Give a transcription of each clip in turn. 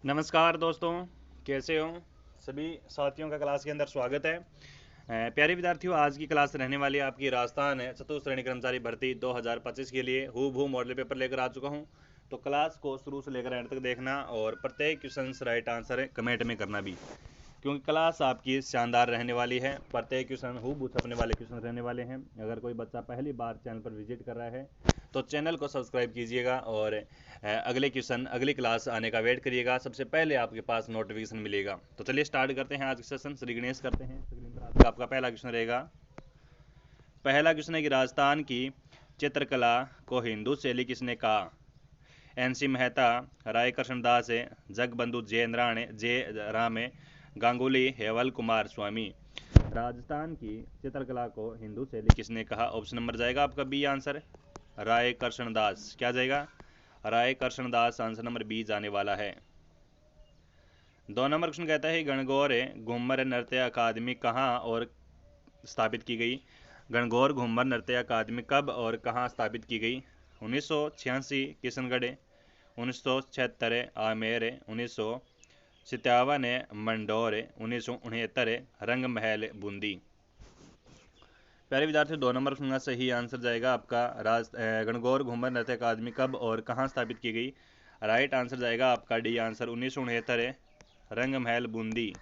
नमस्कार दोस्तों, कैसे हो? सभी साथियों का क्लास के अंदर स्वागत है। प्यारे विद्यार्थियों, आज की क्लास रहने वाली है आपकी राजस्थान है चतुर्थ श्रेणी कर्मचारी भर्ती 2025 के लिए हूबहू मॉडल पेपर लेकर आ चुका हूं। तो क्लास को शुरू से लेकर एंड तक देखना और प्रत्येक क्वेश्चन राइट आंसर कमेंट में करना भी, क्योंकि क्लास आपकी शानदार रहने वाली है। प्रत्येक क्वेश्चन हूबहू छपने वाले क्वेश्चन रहने वाले हैं। अगर कोई बच्चा पहली बार चैनल पर विजिट कर रहा है तो चैनल को सब्सक्राइब कीजिएगा और अगले क्वेश्चन अगली क्लास आने का वेट करिएगा। सबसे पहले आपके पास नोटिफिकेशन मिलेगा। तो चलिए स्टार्ट करते हैं आज का सेशन। श्री गणेश करते हैं। स्क्रीन पर आज का आपका पहला क्वेश्चन रहेगा। पहला क्वेश्चन है कि राजस्थान की चित्रकला को हिंदू शैली किसने कहा? एन.सी. मेहता, राय कृष्णदास, जगबंधु जे राम, गांगुली, हेवल कुमार स्वामी। राजस्थान की चित्रकला को हिंदू शैली किसने कहा? ऑप्शन नंबर जाएगा आपका बी आंसर, राय कृष्णदास। क्या जाएगा? राय कृष्णदास। आंसर नंबर बी जाने वाला है। 2 नंबर क्वेश्चन कहता है गणगौर घूमर नृत्य अकादमी कहाँ और स्थापित की गई? गणगौर घूमर नृत्य अकादमी कब और कहाँ स्थापित की गई? 1986 किशनगढ़, 1976 आमेर, 1957 मंडौर, 1969 रंगमहल बूंदी। प्यारे विद्यार्थी, 2 नंबर क्वेश्चन का सही आंसर जाएगा आपका गणगौर घूमर नृत्य अकादमी कब और कहाँ स्थापित की गई? राइट आंसर जाएगा आपका D answer, 1969 Rangmahal Bundi.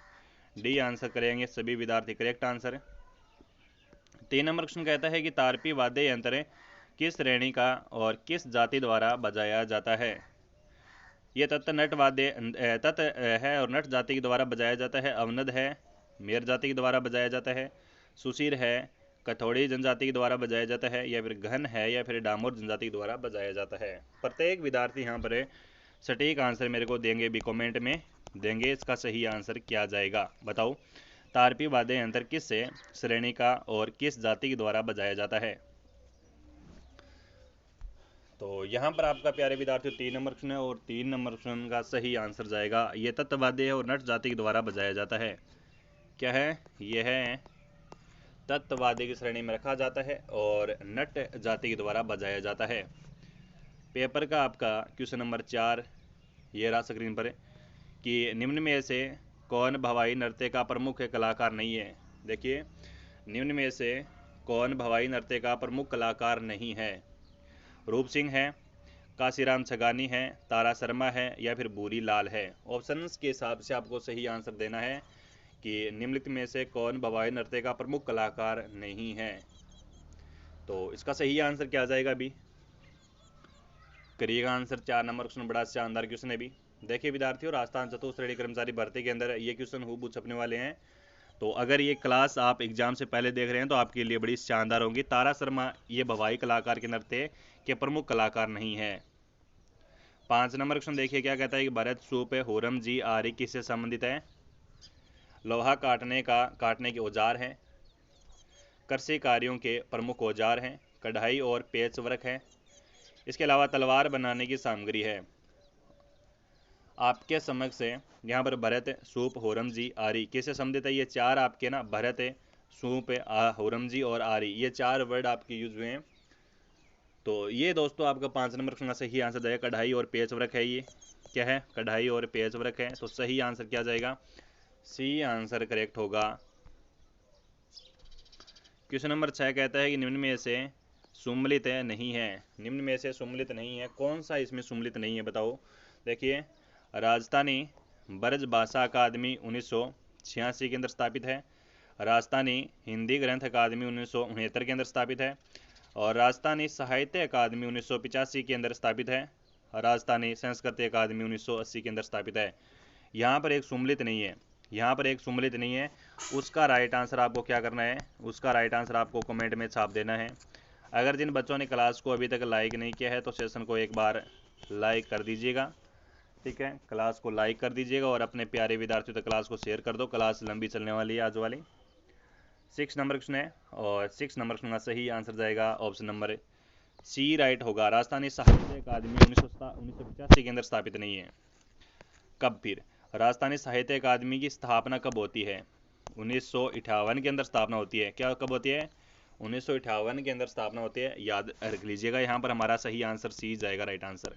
D answer करेंगे सभी विद्यार्थी करेक्ट आंसर। 3 नंबर क्वेश्चन कहता है कि तारपी वाद्य यंत्र किस श्रेणी का और किस जाति द्वारा बजाया जाता है? ये तत् है और नट जाति के द्वारा बजाया जाता है। अवनद है, मेर जाति के द्वारा बजाया जाता है। सुशीर है, कथौड़ी जनजाति के द्वारा बजाया जाता है, या फिर घन है, या फिर डामोर जनजाति के द्वारा बजाया जाता है। प्रत्येक विद्यार्थी यहाँ पर सटीक आंसर मेरे को देंगे भी, कमेंट में देंगे इसका सही आंसर क्या जाएगा। बताओ, तारपी वाद्य यंत्र किस श्रेणी का और किस जाति के द्वारा बजाया जाता है? तो यहाँ पर आपका प्यारे विद्यार्थियों 3 नंबर क्वेश्चन है और 3 नंबर क्वेश्चन का सही आंसर जाएगा ये तत्ववाद्य है और नट जाति के द्वारा बजाया जाता है। क्या है? यह है तत्ववाद्य की श्रेणी में रखा जाता है और नट जाति के द्वारा बजाया जाता है। पेपर का आपका क्वेश्चन नंबर 4 ये रहा स्क्रीन पर कि निम्न में से कौन भवाई नृत्य का प्रमुख कलाकार नहीं है? देखिए, निम्न में से कौन भवाई नृत्य का प्रमुख कलाकार नहीं है? रूप सिंह है, काशीराम छगानी है, तारा शर्मा है, या फिर बूरी लाल है। ऑप्शंस के हिसाब से आपको सही आंसर देना है कि निम्नलिखित में से कौन भवाई नृत्य का प्रमुख कलाकार नहीं है। तो इसका सही आंसर क्या जाएगा अभी? करिएगा आंसर। 4 नंबर क्वेश्चन बड़ा शानदार क्वेश्चन है भी। देखिए विद्यार्थियों, राजस्थान चतुर्थ श्रेणी कर्मचारी भर्ती के अंदर ये क्वेश्चन हूबहू छपने वाले हैं। तो अगर ये क्लास आप एग्जाम से पहले देख रहे हैं तो आपके लिए बड़ी शानदार होगी। तारा शर्मा ये भवाई कलाकार के नृत्य के प्रमुख कलाकार नहीं है। 5 नंबर क्वेश्चन देखिए क्या कहता है कि भरत सूप होरम जी आरी किससे संबंधित है? लोहा काटने के औजार हैं, कृषि कार्यों के प्रमुख औजार हैं, कढ़ाई और पेच वर्क है, इसके अलावा तलवार बनाने की सामग्री है। आपके समक्ष से यहाँ पर भरत सूप होरम जी आरी किससे संबंधित है? ये 4 आपके ना भरत सूप होरम जी और आरी ये 4 वर्ड आपके यूज हुए हैं। तो ये दोस्तों आपका 5 नंबर क्वेश्चन का सही आंसर जाएगा कढ़ाई और पेच वर्क है। ये क्या है? कढ़ाई और पेच वर्क है। तो सही आंसर क्या जाएगा? सी आंसर करेक्ट होगा। क्वेश्चन नंबर 6 कहता है कि निम्न में से सुम्मिलित नहीं है। निम्न में से सुम्मिलित नहीं है, कौन सा इसमें सुम्मिलित नहीं है बताओ। देखिए, राजस्थानी ब्रज भाषा अकादमी 1986 के अंदर स्थापित है, राजस्थानी हिंदी ग्रंथ अकादमी 1969 के अंदर स्थापित है, और राजस्थानी साहित्य अकादमी 1985 के अंदर स्थापित है, राजस्थानी संस्कृत अकादमी 1980 के अंदर स्थापित है। यहाँ पर एक सुम्मिलित नहीं है, यहाँ पर एक सुम्मिलित नहीं है। उसका राइट आंसर आपको क्या करना है? उसका राइट आंसर आपको कमेंट में छाप देना है। अगर जिन बच्चों ने क्लास को अभी तक लाइक नहीं किया है तो सेशन को एक बार लाइक कर दीजिएगा। ठीक है, क्लास को लाइक कर दीजिएगा और अपने प्यारे विद्यार्थियों तक क्लास को शेयर कर दो। क्लास लंबी चलने वाली है आज वाली। 6 नंबर क्वेश्चन है और 6 नंबर क्वेश्चन का सही आंसर जाएगा ऑप्शन नंबर सी राइट होगा। राजस्थानी साहित्य अकादमी 1985 के अंदर स्थापित नहीं है। कब फिर? राजस्थानी साहित्य अकादमी की स्थापना कब होती है? 1958 के अंदर स्थापना होती है। क्या कब होती है? 1958 के अंदर स्थापना होती है, याद रख लीजिएगा। यहाँ पर हमारा सही आंसर सी जाएगा राइट आंसर।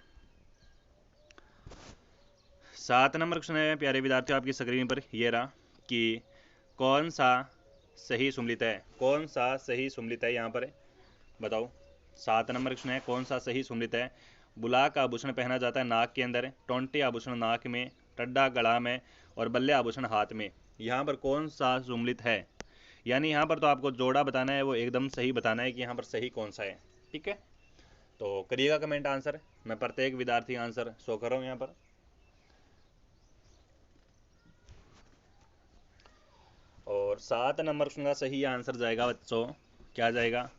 7 नंबर क्वेश्चन है प्यारे विद्यार्थियों आपकी स्क्रीन पर ये रहा कि कौन सा सही सुमलित है, कौन सा सही सुमलित है यहाँ पर बताओ। 7 नंबर क्वेश्चन है कौन सा सही सुमलित है। बुलाक आभूषण पहना जाता है नाक के अंदर, टोंटी आभूषण नाक में, टड्डा गला में और बल्ले आभूषण हाथ में। यहाँ पर कौन सा सुमलित है, यानी यहाँ पर तो आपको जोड़ा बताना है, वो एकदम सही बताना है कि यहाँ पर सही कौन सा है। ठीक है, तो करिएगा कमेंट आंसर, मैं प्रत्येक विद्यार्थी आंसर शो कर रहा हूँ यहाँ पर। और 7 नंबर क्वेश्चन का सही आंसर जाएगा बच्चों, क्या जाएगा,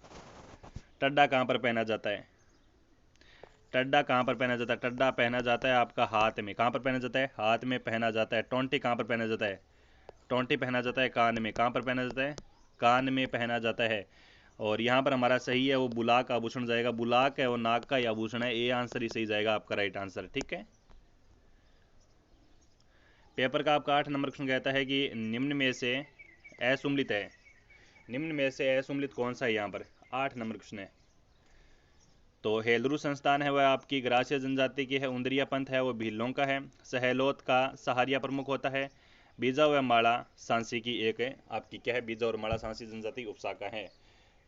टड्डा कहाँ पर पहना जाता है। टड्डा कहाँ पर पहना जाता है, टड्डा पहना जाता है आपका हाथ में। कहाँ पर पहना जाता है, हाथ में पहना जाता है। टोंटी कहाँ पर पहना जाता है, टोंटी पहना जाता है कान में। कहाँ पर पहना जाता है, कान में पहना जाता है। और यहाँ पर हमारा सही है वो बुलाक आभूषण जाएगा, बुलाक है वो नाक का ही आभूषण है, ये आंसर ही सही जाएगा आपका राइट आंसर। ठीक है, पेपर का आपका 8 नंबर क्वेश्चन कहता है कि निम्न में से असुमलित है, निम्न में से असुमलित कौन सा है। यहाँ पर 8 नंबर क्वेश्चन है, तो हेलरू संस्थान है वह आपकी ग्रासीय जनजाति की है, उंदरिया पंथ है वो भीलों का है, सहेलोत का सहारिया प्रमुख होता है, बीजा व माड़ा सांसी की एक है आपकी क्या है, बीजा और माड़ा सांसी जनजाति उपशाखा है।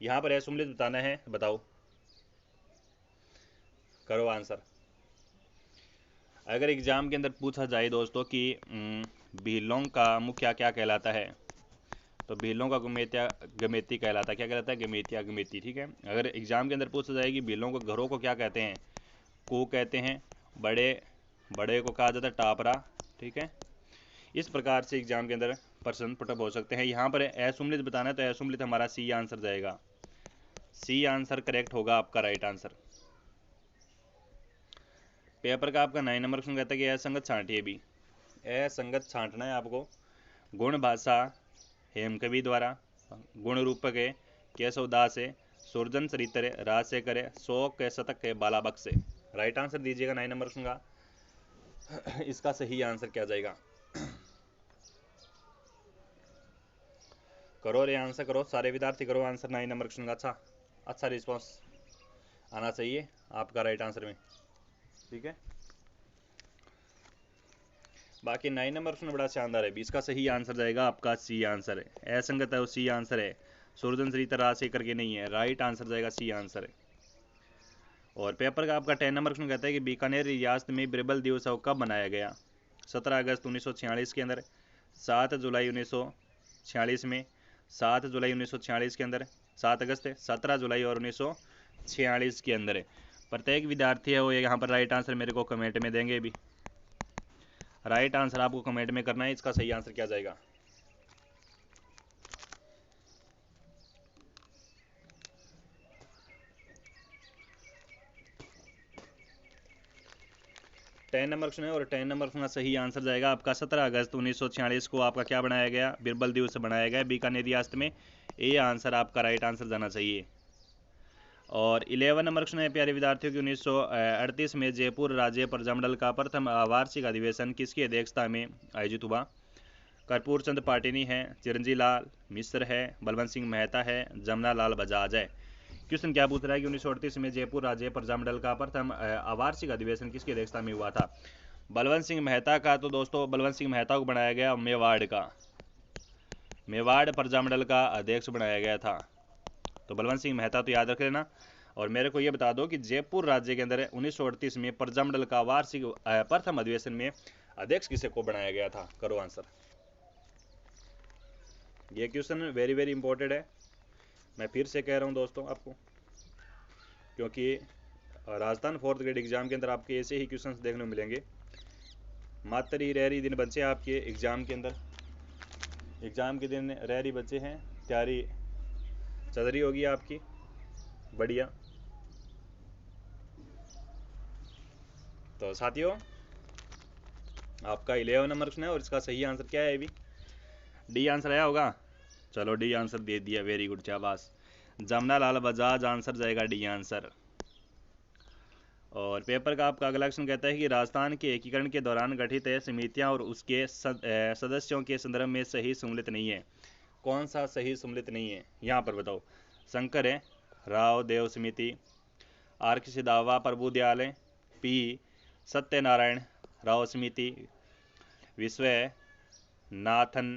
यहाँ पर असुमलित बताना है, बताओ, करो आंसर। अगर एग्जाम के अंदर पूछा जाए दोस्तों कि भीलों का मुखिया क्या कहलाता है, तो भीलों का गमेतिया गमेती कहलाता है। क्या कहलाता है, गमेतिया गमेती। ठीक है, अगर एग्जाम के अंदर पूछा जाए कि भीलों को घरों को क्या कहते हैं, को कहते हैं, बड़े बड़े को कहा जाता है टापरा। ठीक है, इस प्रकार से एग्जाम के अंदर प्रश्न पुटअप हो सकते हैं। यहाँ पर असुमलित बताना है, तो असुमलित हमारा सी आंसर जाएगा, सी आंसर करेक्ट होगा आपका राइट आंसर। पेपर का आपका 9 नंबर क्वेश्चन कहता है कि असंगत छांटिए भी, असंगत छांटना है आपको। गुण भाषा हेम कवि द्वारा, गुण रूपक है केशव दास है, सुरजन सरितर है, राज से करे, शोक है, शतक है, बालाबक से। राइट आंसर दीजिएगा 9 नंबर क्वेश्चन का। इसका सही आंसर क्या जाएगा, करो रे आंसर करो, सारे विद्यार्थी करो आंसर 9 नंबर क्वेश्चन का। अच्छा रिस्पॉन्स आना चाहिए आपका राइट आंसर में। ठीक है, बाकी 9 नंबर क्वेश्चन बड़ा शानदार है, 20 का सही आंसर जाएगा आपका सी आंसर है। असंगत है वो सी आंसर है, सुरजन सरिता राज से करके नहीं है, राइट आंसर जाएगा सी आंसर है। और पेपर का आपका 10 नंबर क्वेश्चन कहता है कि बीकानेर रियासत में बिरबल दिवस कब मनाया गया। 17 अगस्त 1946 के अंदर, 7 जुलाई 1946 में, 7 जुलाई 1946 के अंदर, 7 अगस्त है, 17 जुलाई और 1946 के अंदर है। प्रत्येक विद्यार्थी है वो यहाँ पर राइट आंसर मेरे को कमेंट में देंगे भी, राइट आंसर आपको कमेंट में करना है, इसका सही आंसर क्या जाएगा। टेन नंबर क्वेश्चन है और 10 नंबर क्वेश्चन का सही आंसर जाएगा आपका 17 अगस्त 1946 को आपका क्या बनाया गया, बिरबल दिवस बनाया गया बीकानेर रियासत में। ये आंसर आपका राइट आंसर जाना चाहिए। और 11 नंबर क्वेश्चन है प्यारे विद्यार्थियों की 1938 में जयपुर राज्य प्रजामंडल का प्रथम वार्षिक अधिवेशन किसकी अध्यक्षता में आयोजित हुआ। कर्पूर चंद पाटिनी है, चिरंजी लाल मिश्र है, बलवंत सिंह मेहता है, जमुना लाल बजाज है। क्वेश्चन क्या पूछ रहा है कि 1938 में जयपुर राज्य प्रजामंडल का प्रथम वार्षिक अधिवेशन किसकी अध्यक्षता में हुआ था। बलवंत सिंह मेहता का, तो दोस्तों बलवंत सिंह मेहता को बनाया गया मेवाड़ का, मेवाड़ प्रजामंडल का अध्यक्ष बनाया गया था, तो बलवंत सिंह मेहता तो याद रख लेना। और मेरे को ये बता दो कि जयपुर राज्य के अंदर 1938 में प्रजामंडल का वार्षिक प्रथम अधिवेशन में अध्यक्ष किसे को बनाया गया था, करो आंसर। ये क्वेश्चन वेरी वेरी इंपॉर्टेंट है, मैं फिर से कह रहा हूँ दोस्तों आपको, क्योंकि राजस्थान 4th ग्रेड एग्जाम के अंदर आपके ऐसे ही क्वेश्चंस देखने को मिलेंगे। मात्र ही रह दिन बच्चे आपके एग्जाम के अंदर, एग्जाम के दिन रह बच्चे हैं, तैयारी चल रही होगी आपकी बढ़िया। तो साथियों आपका 11 नंबर क्वेश्चन है और इसका सही आंसर क्या है, अभी डी आंसर आया होगा। चलो डी आंसर दे दिया, वेरी गुड शाबाश, जमुना लाल बजाज आंसर जाएगा डी आंसर। और पेपर का आपका अगला क्वेश्चन कहता है कि राजस्थान के एकीकरण के दौरान गठित समितियां और उसके सदस्यों के संदर्भ में सही सम्मिलित नहीं है। कौन सा सही सम्मिलित नहीं है, यहाँ पर बताओ। शंकर है राव देव समिति, R K Sidhwa Prabhu Dayal, P Satyanarayana Rao समिति, Vishwanathan,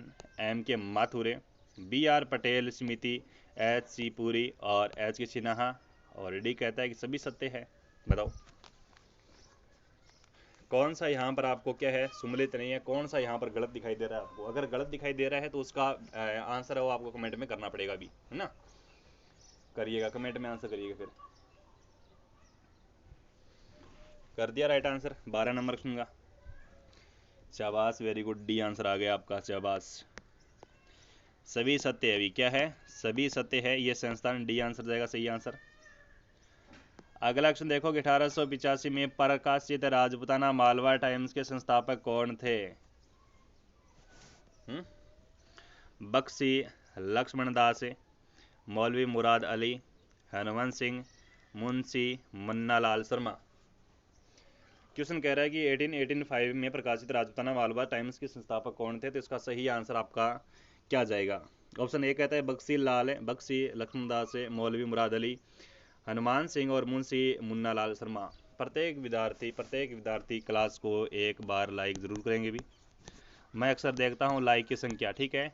M K Mathur, B R Patel, Smriti, H C Puri और एच के सिन्हा, और डी कहता है कि सभी सत्य है। बताओ कौन सा यहाँ पर आपको क्या है सुमिलित नहीं है, कौन सा यहाँ पर गलत दिखाई दे रहा है आपको। अगर गलत दिखाई दे रहा है तो उसका आंसर है वो आपको कमेंट में करना पड़ेगा अभी, है ना। करिएगा, कमेंट में आंसर करिएगा। फिर कर दिया राइट आंसर, 12 नंबर सुनूंगा। शाबाश, वेरी गुड, डी आंसर आ गया आपका, शाबाश। सभी सत्य है, अभी क्या है, सभी सत्य है, ये संस्थान, डी आंसर जाएगा सही आंसर। अगला क्वेश्चन देखो कि 1885 में प्रकाशित राजपूताना मालवा टाइम्स के संस्थापक कौन थे। बख्शी लक्ष्मण दास, मौलवी मुराद अली, हनुवंत सिंह, मुंशी मन्नालाल शर्मा। क्वेश्चन कह रहा है कि 1885 में प्रकाशित राजपूताना मालवा टाइम्स के संस्थापक कौन थे, तो इसका सही आंसर आपका क्या जाएगा। ऑप्शन ए कहता है बख्शी लक्ष्मण दास, मौलवी मुराद अली, हनुमान सिंह और मुंशी मुन्नालाल शर्मा। प्रत्येक विद्यार्थी क्लास को एक बार लाइक ज़रूर करेंगे भी। मैं अक्सर देखता हूँ लाइक की संख्या, ठीक है,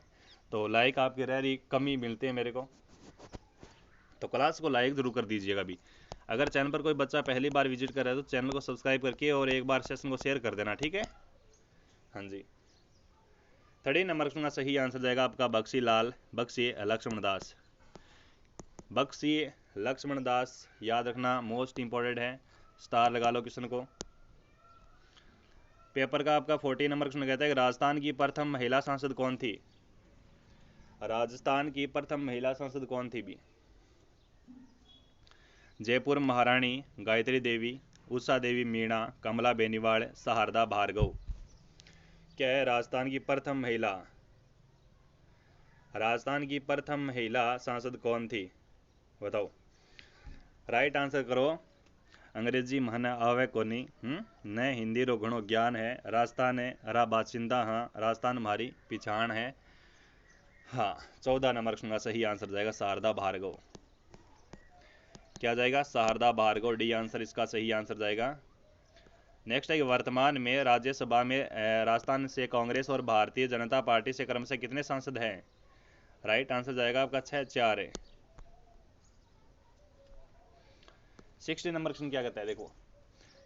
तो लाइक आपके रह कमी मिलते हैं मेरे को, तो क्लास को लाइक ज़रूर कर दीजिएगा भी। अगर चैनल पर कोई बच्चा पहली बार विजिट कर रहा है तो चैनल को सब्सक्राइब करके और एक बार सेशन को शेयर कर देना, ठीक है। हाँ जी, 30 नंबर का सही आंसर जाएगा आपका बख्शी लक्ष्मण दास। बख्शी लक्ष्मण दास याद रखना, मोस्ट इंपॉर्टेंट है, स्टार लगा लो क्वेश्चन को। पेपर का आपका 40 नंबर क्वेश्चन कहता है कि राजस्थान की प्रथम महिला सांसद कौन थी। राजस्थान की प्रथम महिला सांसद कौन थी भी। जयपुर महारानी गायत्री देवी, उषा देवी मीणा, कमला बेनीवाल, शारदा भार्गव। क्या है राजस्थान की प्रथम महिला सांसद कौन थी, बताओ। राइट आंसर करो। अंग्रेजी मन आवे कोनी, न हिंदी रो घणो ज्ञान है, राजस्थान है हरा बासिंदा, हाँ राजस्थान हमारी पिछाण है। हाँ, 14 नंबर का सही आंसर जाएगा शारदा भार्गव। क्या जाएगा, शारदा भार्गव, डी आंसर इसका सही आंसर जाएगा। नेक्स्ट है कि वर्तमान में राज्यसभा में राजस्थान से कांग्रेस और भारतीय जनता पार्टी से क्रमशः कितने सांसद हैं। राइट आंसर जाएगा आपका 4 है। 60 नंबर क्वेश्चन क्या कहता है, देखो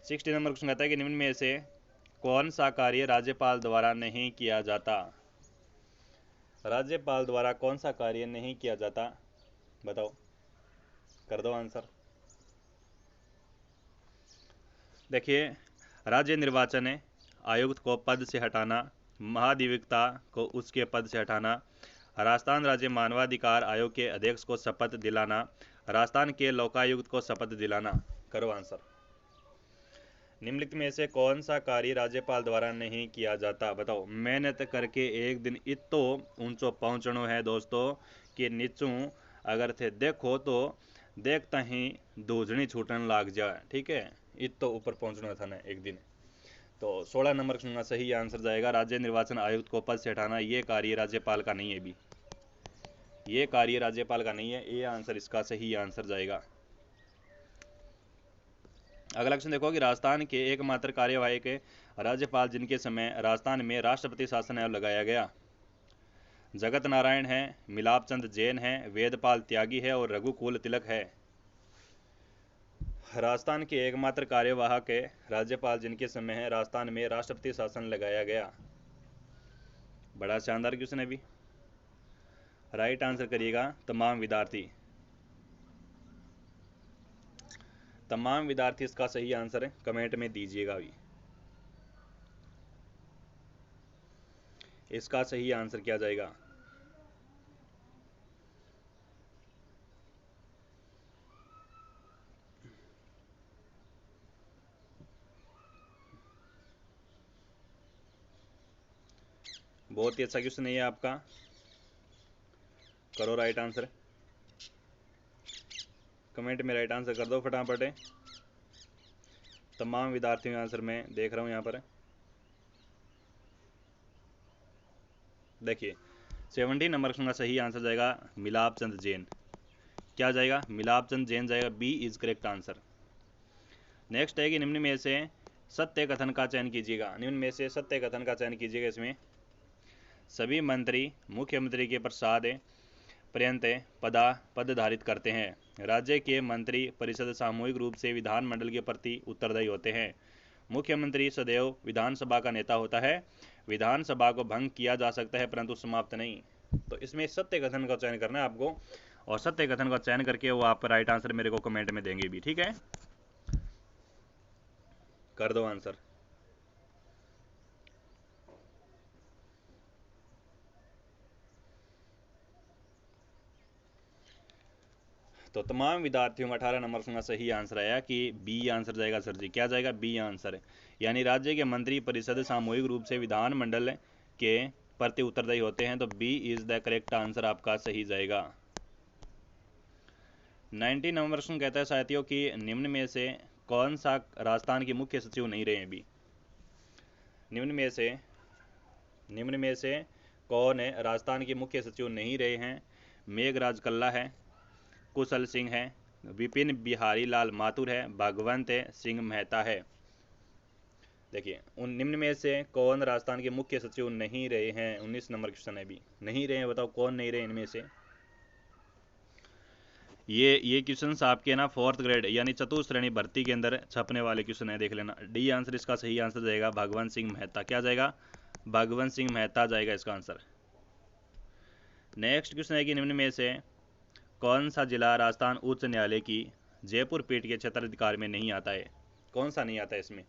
60 नंबर क्वेश्चन कहता है कि निम्न में से कौन सा कार्य राज्यपाल द्वारा नहीं किया जाता। राज्यपाल द्वारा कौन सा कार्य नहीं किया जाता, बताओ, कर दो आंसर। देखिए, राज्य निर्वाचन आयुक्त को पद से हटाना, महाधिवक्ता को उसके पद से हटाना, राजस्थान राज्य मानवाधिकार आयोग के अध्यक्ष को शपथ दिलाना, राजस्थान के लोकायुक्त को शपथ दिलाना। करो आंसर। निम्नलिखित में से कौन सा कार्य राज्यपाल द्वारा नहीं किया जाता, बताओ। मेहनत करके एक दिन इतो ऊंचो पहुंचनो है दोस्तों कि नीचू अगर थे देखो तो देखता ही दूजनी छूटन लाग जाए, ठीक है, इतो ऊपर पहुंचना था ना एक दिन। तो 16 नंबर का सही आंसर जाएगा राज्य निर्वाचन आयुक्त को पद से हटाना, ये कार्य राज्यपाल का नहीं है भी, ये कार्य राज्यपाल का नहीं है, ये आंसर इसका सही आंसर जाएगा। अगला क्वेश्चन देखो कि राजस्थान के एकमात्र कार्यवाहक राज्यपाल जिनके समय राजस्थान में राष्ट्रपति शासन लगाया गया। जगत नारायण है, मिलाप चंद जैन है, वेदपाल त्यागी है और रघुकुल तिलक है। राजस्थान के एकमात्र कार्यवाहक राज्यपाल जिनके समय है राजस्थान में राष्ट्रपति शासन लगाया गया। बड़ा शानदार क्वेश्चन है भी। राइट आंसर करिएगा तमाम विद्यार्थी इसका सही आंसर है, कमेंट में दीजिएगा भी। इसका सही आंसर क्या जाएगा। बहुत ही अच्छा क्वेश्चन है ये आपका, करो राइट आंसर, कमेंट में राइट आंसर कर दो फटाफट। तमाम विद्यार्थियों का आंसर मैं देख रहा हूं यहाँ पर। देखिए 70 नंबर का सही आंसर जाएगा मिलाप चंद जैन। क्या जाएगा, मिलाप चंद जैन जाएगा, B is correct answer. Next है कि निम्न में से सत्य कथन का चयन कीजिएगा। निम्न में से सत्य कथन का चयन कीजिएगा। इसमें सभी मंत्री मुख्यमंत्री के प्रसाद पर्यंत पद धारित करते हैं। राज्य के मंत्री परिषद सामूहिक रूप से विधानमंडल के प्रति उत्तरदायी होते हैं। मुख्यमंत्री सदैव विधानसभा का नेता होता है। विधानसभा को भंग किया जा सकता है परंतु समाप्त नहीं। तो इसमें सत्य कथन का चयन करना है आपको, और सत्य कथन का चयन करके वो आप राइट आंसर मेरे को कमेंट में देंगे भी। ठीक है, कर दो आंसर। तो तमाम विद्यार्थियों का 18 नंबर का सही आंसर आया कि बी आंसर जाएगा सर जी। क्या जाएगा? B answer. यानी राज्य के मंत्री परिषद सामूहिक रूप से विधानमंडल के प्रति उत्तरदायी होते हैं, तो B is the correct answer आपका सही जाएगा। 90 नंबर क्वेश्चन कहता है साथियों कि निम्न में से कौन सा राजस्थान के मुख्य सचिव नहीं रहे अभी? निम्न में से कौन है राजस्थान के मुख्य सचिव नहीं रहे हैं? मेघराज कल्ला है, कुशल सिंह है, विपिन बिहारी लाल माथुर है, भगवंत सिंह मेहता है। देखिए, उन निम्न में से कौन राजस्थान के मुख्य सचिव नहीं रहे हैं? 19 नंबर क्वेश्चन है। भी नहीं रहे हैं, बताओ कौन नहीं रहे इनमें से? ये क्वेश्चन आपके ना 4th ग्रेड यानी चतुर्थ श्रेणी भर्ती के अंदर छपने वाले क्वेश्चन है, देख लेना। डी आंसर इसका सही आंसर जाएगा भगवंत सिंह मेहता। क्या जाएगा? भगवंत सिंह मेहता जाएगा इसका आंसर। नेक्स्ट क्वेश्चन है कि निम्न में से कौन सा जिला राजस्थान उच्च न्यायालय की जयपुर पीठ के क्षेत्राधिकार में नहीं आता है? कौन सा नहीं आता है इसमें?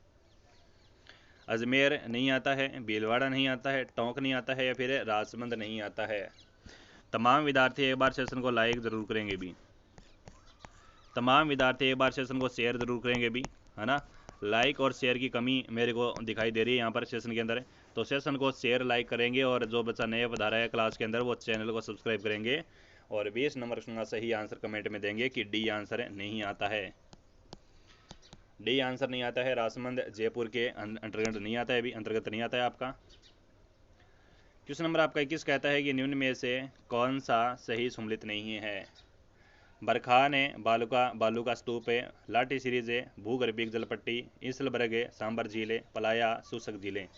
अजमेर नहीं आता है, भीलवाड़ा नहीं आता है, टोंक नहीं आता है, या फिर राजसमंद नहीं आता है? तमाम विद्यार्थी एक बार सेशन को लाइक जरूर करेंगे भी। तमाम विद्यार्थी एक बार सेशन को शेयर जरूर करेंगे भी, है ना। लाइक और शेयर की कमी मेरे को दिखाई दे रही है यहाँ पर सेशन के अंदर। तो सेशन को शेयर लाइक करेंगे, और जो बच्चा नया पधारा है क्लास के अंदर वो चैनल को सब्सक्राइब करेंगे, और 20 नंबर का सही आंसर कमेंट में देंगे कि डी आंसर नहीं आता है। डी आंसर नहीं आता है, राजसमंद जयपुर के अंतर्गत नहीं आता है, अभी अंतर्गत नहीं आता है आपका। क्वेश्चन नंबर आपका 21 कहता है कि निम्न में से कौन सा सही सम्मिलित नहीं है? बरखान है, बालू का स्तूप है, लाठी सीरीज है, भूगर्भिक जलपट्टी, इंसलबर्ग है, सांबर झील है, पलाया शुष्क झील है।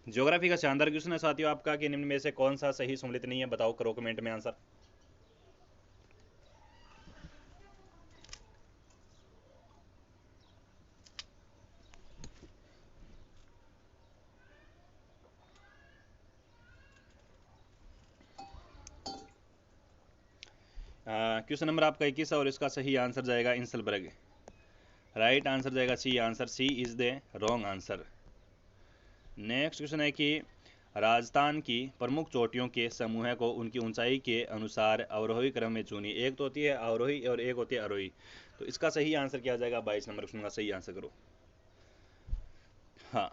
ज्योग्राफी का शानदार क्वेश्चन है साथियों आपका कि निम्न में से कौन सा सही सम्मिलित नहीं है? बताओ, करो कमेंट में आंसर। क्वेश्चन नंबर आपका 21 है, और इसका सही आंसर जाएगा इंसलबर्ग। राइट आंसर जाएगा C answer. C is the wrong answer. Next question है कि राजस्थान की प्रमुख चोटियों के समूह को उनकी ऊंचाई के अनुसार अवरोही क्रम में चुनी। एक तो होती है अवरोही और एक होती है आरोही। तो इसका सही आंसर क्या जाएगा? 22 नंबर क्वेश्चन का सही आंसर करो। हाँ,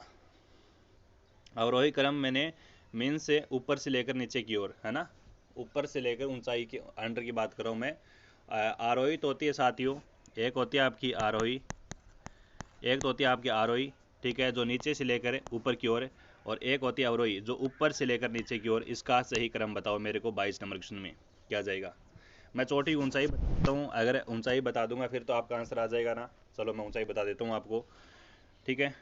अवरोही क्रम मैंने मीन से ऊपर से लेकर नीचे की ओर, है ना, ऊपर से लेकर ऊंचाई के अंडर की बात कर रहा हूँ मैं। आरोही तो होती है साथियों, एक होती है आपकी आरोही, एक तो होती है आपकी आरोही, ठीक है, जो नीचे से लेकर ऊपर की ओर, और एक होती है अवरोही जो ऊपर से लेकर नीचे की ओर। इसका सही क्रम बताओ मेरे को 22 नंबर क्वेश्चन में क्या जाएगा? मैं चोटी ऊंचाई बताता हूँ, अगर ऊंचाई बता दूंगा फिर तो आपका आंसर आ जाएगा ना। चलो मैं ऊंचाई बता देता हूँ आपको, ठीक है।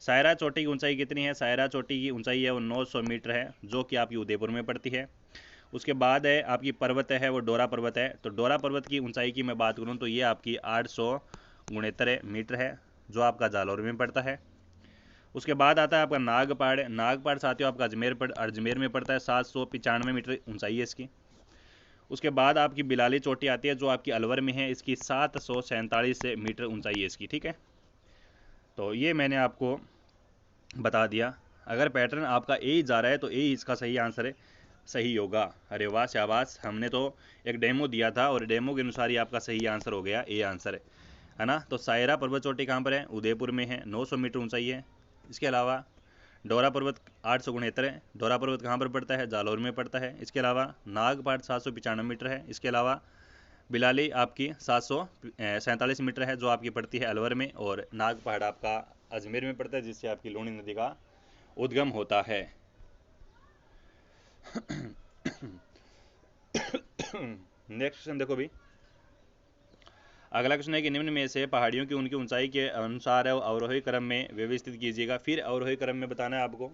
सायरा चोटी की ऊंचाई कितनी है? सायरा चोटी की ऊंचाई है वो 900 मीटर है, जो कि आपकी उदयपुर में पड़ती है। उसके बाद है आपकी पर्वत है वो डोरा पर्वत है। तो डोरा पर्वत की ऊंचाई की मैं बात करूँ तो ये आपकी 869 मीटर है, जो आपका जालौर में पड़ता है। उसके बाद आता है आपका नागपाड़ साथियों आपका अजमेर में पड़ता है, 795 मीटर ऊंचाई है इसकी। उसके बाद आपकी बिलाली चोटी आती है जो आपकी अलवर में है, इसकी 747 मीटर ऊंचाई है इसकी, ठीक है। तो ये मैंने आपको बता दिया। अगर पैटर्न आपका ए ही जा रहा है तो ए ही इसका सही आंसर है, सही होगा। अरे वाह, शाबाश, हमने तो एक डेमो दिया था और डेमो के अनुसार ही आपका सही आंसर हो गया, ए आंसर है ना। तो सायरा पर्वत चोटी कहाँ पर है? उदयपुर में है, 900 मीटर ऊंचाई है। इसके अलावा डोरा पर्वत 869 है। डोरा पर्वत कहाँ पर पड़ता है? जालौर में पड़ता है। इसके अलावा नागपाड़ 795 मीटर है। इसके अलावा बिलाली आपकी 747 मीटर है, जो आपकी पड़ती है अलवर में, और नागपहाड़ आपका अजमेर में पड़ता है, जिससे आपकी लूणी नदी का उद्गम होता है। नेक्स्ट क्वेश्चन देखो भी, अगला क्वेश्चन है कि निम्न में से पहाड़ियों की उनकी ऊंचाई के अनुसार अवरोही क्रम में व्यवस्थित कीजिएगा। फिर अवरोही क्रम में बताना है आपको,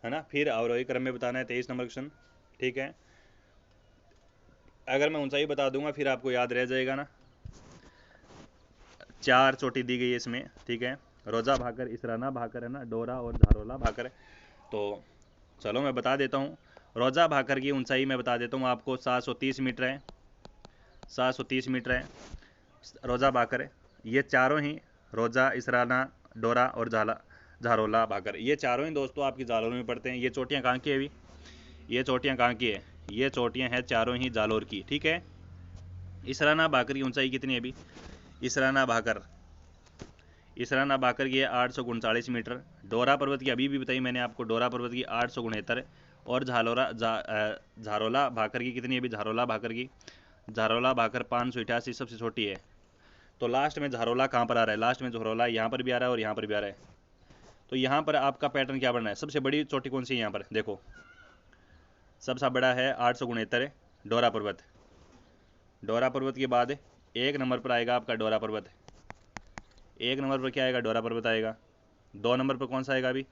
है ना, फिर अवरोही क्रम में बताना है। 23 नंबर क्वेश्चन, ठीक है। अगर मैं ऊंचाई बता दूंगा फिर आपको याद रह जाएगा ना। 4 चोटी दी गई है इसमें, ठीक है। रोजा भाकर, इसराना भाकर, है ना, डोरा और झारोला भाकर। तो चलो मैं बता देता हूँ। रोजा भाकर की ऊंचाई मैं बता देता हूँ आपको, 730 मीटर है। 730 मीटर है रोजा भाकर। ये चारों ही, रोजा, इसराना, डोरा और झारोला भाकर, ये चारों ही दोस्तों आपकी जालोर में पड़ते हैं। ये चोटियाँ कहाँ की है अभी, ये चोटियाँ कहाँ की है, ये चोटियाँ हैं चारों ही जालोर की, ठीक है। इसराना भाकर की ऊंचाई कितनी है अभी, इसराना भाकर की है 839 मीटर। डोरा पर्वत की अभी भी बताई मैंने आपको, डोरा पर्वत की 869। और झारोला भाकर की कितनी है अभी, झारोला भाकर 588 सबसे छोटी है। तो लास्ट में झारोला कहाँ पर आ रहा है, लास्ट में झारोला यहाँ पर भी आ रहा है और यहाँ पर भी आ रहा है। तो यहाँ पर आपका पैटर्न क्या बनना है, सबसे बड़ी चोटी कौन सी है यहाँ पर देखो, सबसे बड़ा है 869 डोरा पर्वत। डोरा पर्वत के बाद 1 नंबर पर आएगा आपका डोरा पर्वत। 1 नंबर पर क्या आएगा, डोरा पर्वत आएगा। 2 नंबर पर कौन सा आएगा अभी,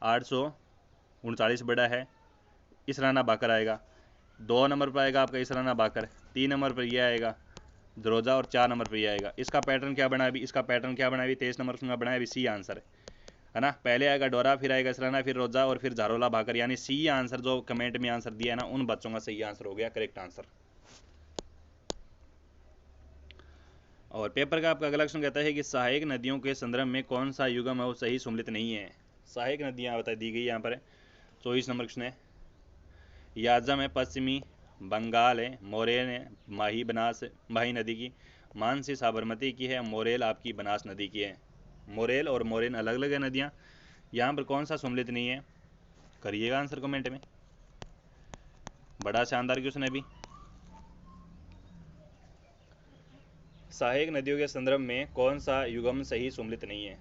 839 बड़ा है, इसराना भाकर आएगा। 2 नंबर पर आएगा आपका इसराना भाकर। 3 नंबर पर यह आएगा रोजा और 4 नंबर पर यह आएगा। इसका पैटर्न क्या बना अभी, इसका पैटर्न क्या बना अभी, 23 नंबर का बना अभी सी आंसर है ना। पहले आएगा डोरा, फिर आएगा इसराना, फिर रोजा और फिर झारोला भाकर, यानी सी आंसर जो कमेंट में आंसर दिया है ना, उन बच्चों का सही आंसर हो गया, करेक्ट आंसर। और पेपर का आपका अगला क्वेश्चन कहता है कि सहायक नदियों के संदर्भ में कौन सा युगम है वो सही सम्मिलित नहीं है। सहायक नदियाँ बता दी गई यहाँ पर, 24 नंबर क्वेश्चन है। याजम है पश्चिमी बंगाल है, मोरेल है माही बनास माही नदी की, मानसी साबरमती की है, मोरेल आपकी बनास नदी की है। मोरेल और मोरेन अलग अलग है नदियाँ, यहाँ पर कौन सा सम्मिलित नहीं है, करिएगा आंसर कमेंट में। बड़ा शानदार क्वेश्चन है अभी। सहायक नदियों के संदर्भ में कौन सा युगम सही सम्मिलित नहीं है।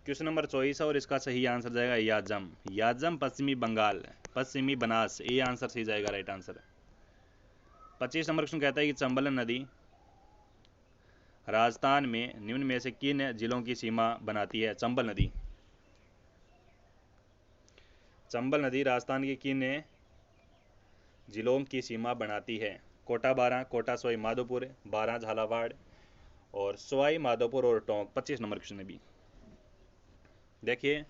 क्वेश्चन नंबर 24 है और इसका सही आंसर जाएगा याजम। याजम पश्चिमी बंगाल, पश्चिमी बनास, ये आंसर सही जाएगा, राइट आंसर। 25 नंबर क्वेश्चन कहता है कि चंबल नदी राजस्थान में निम्न में से किन जिलों की सीमा बनाती है। चंबल नदी राजस्थान के किन जिलों की सीमा बनाती है। कोटा 12, कोटा सवाई माधोपुर, 12 झालावाड़ और सवाई माधोपुर और टोंक। 25 नंबर क्वेश्चन भी देखिए,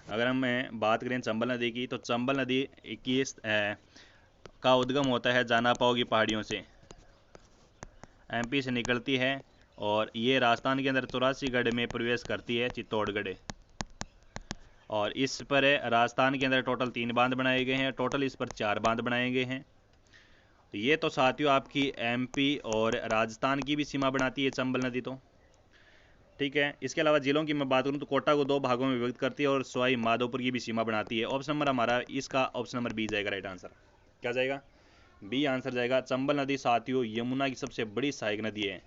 अगर हम बात करें चंबल नदी की, तो चंबल नदी का उद्गम होता है जानापाओ की पहाड़ियों से, एमपी से निकलती है और ये राजस्थान के अंदर 84 गढ़ में प्रवेश करती है, चित्तौड़गढ़। और इस पर राजस्थान के अंदर टोटल 3 बांध बनाए गए हैं, टोटल इस पर 4 बांध बनाए गए हैं। तो ये तो साथियों आपकी एमपी और राजस्थान की भी सीमा बनाती है चंबल नदी, तो ठीक है। इसके अलावा जिलों की मैं बात करूं तो कोटा को 2 भागों में विभक्त करती है और सवाई माधोपुर की भी सीमा बनाती है। ऑप्शन नंबर हमारा इसका ऑप्शन नंबर बी जाएगा, राइट आंसर। क्या जाएगा, बी आंसर जाएगा। चंबल नदी साथियों यमुना की सबसे बड़ी सहायक नदी है,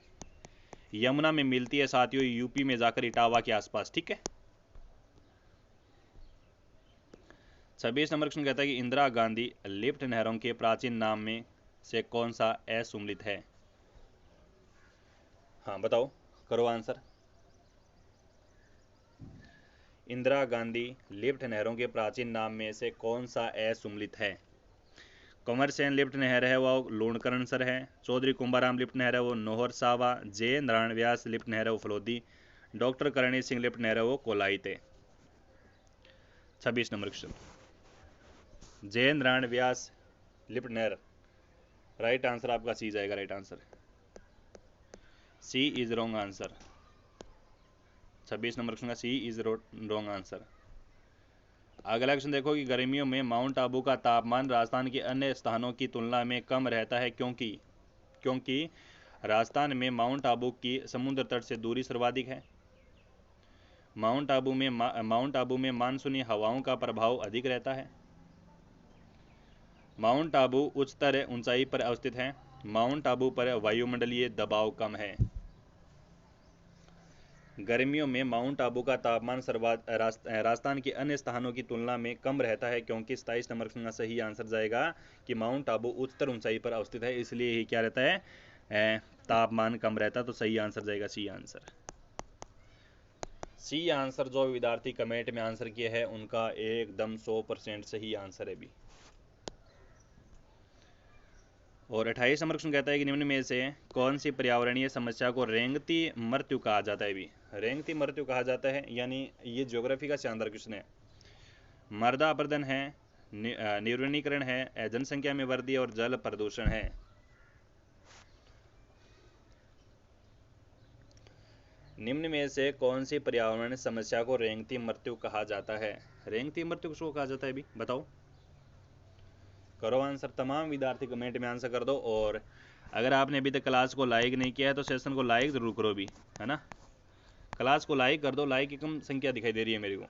यमुना में मिलती है साथियों यूपी में जाकर इटावा के आसपास, ठीक है। 26 नंबर क्वेश्चन कहता है कि इंदिरा गांधी लिफ्ट नहरों के प्राचीन नाम में से कौन सा असुमेलित है। हाँ बताओ, करो आंसर। इंदिरा गांधी लिफ्ट नहरों के प्राचीन नाम में से कौन सा असुमेलित है। कंवर सेन लिफ्ट नहर है वो लूणकरणसर है, चौधरी कुंभाराम लिफ्ट नहर है वो नोहर सावा, जे नारायण व्यास लिफ्ट नहर है वो फलोदी, डॉक्टर करणी सिंह लिफ्ट नहर है वो Kolayat. 26 number question, J Narayan Vyas lift नहर, राइट आंसर आपका सी जाएगा, right answer. C is wrong answer. 26 number question का सी इज रॉन्ग आंसर। अगला क्वेश्चन देखो कि गर्मियों में माउंट आबू का तापमान राजस्थान के अन्य स्थानों की तुलना में कम रहता है, क्योंकि राजस्थान में माउंट आबू की समुद्र तट से दूरी सर्वाधिक है। माउंट आबू में मानसूनी हवाओं का प्रभाव अधिक रहता है। माउंट आबू उच्चतर ऊंचाई पर अवस्थित है। माउंट आबू पर वायुमंडलीय दबाव कम है। गर्मियों में माउंट आबू का तापमान राजस्थान के अन्य स्थानों की तुलना में कम रहता है, क्योंकि 27 नंबर का सही आंसर जाएगा कि माउंट आबू उच्चतर ऊंचाई पर अवस्थित है, इसलिए ही क्या रहता है, तापमान कम रहता है। तो सही आंसर जाएगा सी आंसर। सी आंसर जो विद्यार्थी कमेंट में आंसर किए हैं उनका एकदम 100% सही आंसर है भी। और 28 नंबर क्वेश्चन कहता है कि निम्न में से कौन सी पर्यावरणीय समस्या को रेंगती मृत्यु कहा जाता है भी। रेंगती मृत्यु कहा जाता है, यानी ये ज्योग्राफी का शानदार क्वेश्चन है। मृदा अपरदन है, निर्वनीकरण है, जनसंख्या में वृद्धि और जल प्रदूषण है। निम्न में से कौन सी पर्यावरण समस्या को रेंगती मृत्यु कहा जाता है। रेंगती मृत्यु किसको कहा जाता है भी, बताओ, करो आंसर। तमाम विद्यार्थी कमेंट में आंसर कर दो। और अगर आपने अभी तक क्लास को लाइक नहीं किया है तो सेशन को लाइक जरूर करो भी, है ना। क्लास को लाइक कर दो, लाइक की कम संख्या दिखाई दे रही है मेरे को।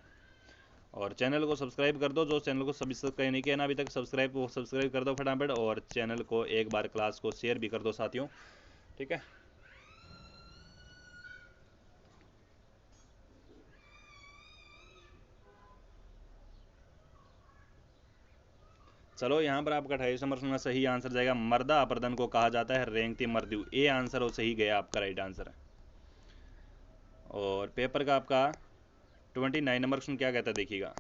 और चैनल को सब्सक्राइब कर दो, जो चैनल को सब्सक्राइब नहीं किया ना अभी तक, सब्सक्राइब कर दो फटाफट। और चैनल को एक बार क्लास को शेयर भी कर दो साथियों, ठीक है। चलो यहाँ पर आपका 28 नंबर का सही आंसर जाएगा, मृदा अपरदन को कहा जाता है रेंगती मृत्यु। ए आंसर और सही गया आपका राइट आंसर। और पेपर का आपका 29 नंबर क्वेश्चन क्या कहता है देखिएगा।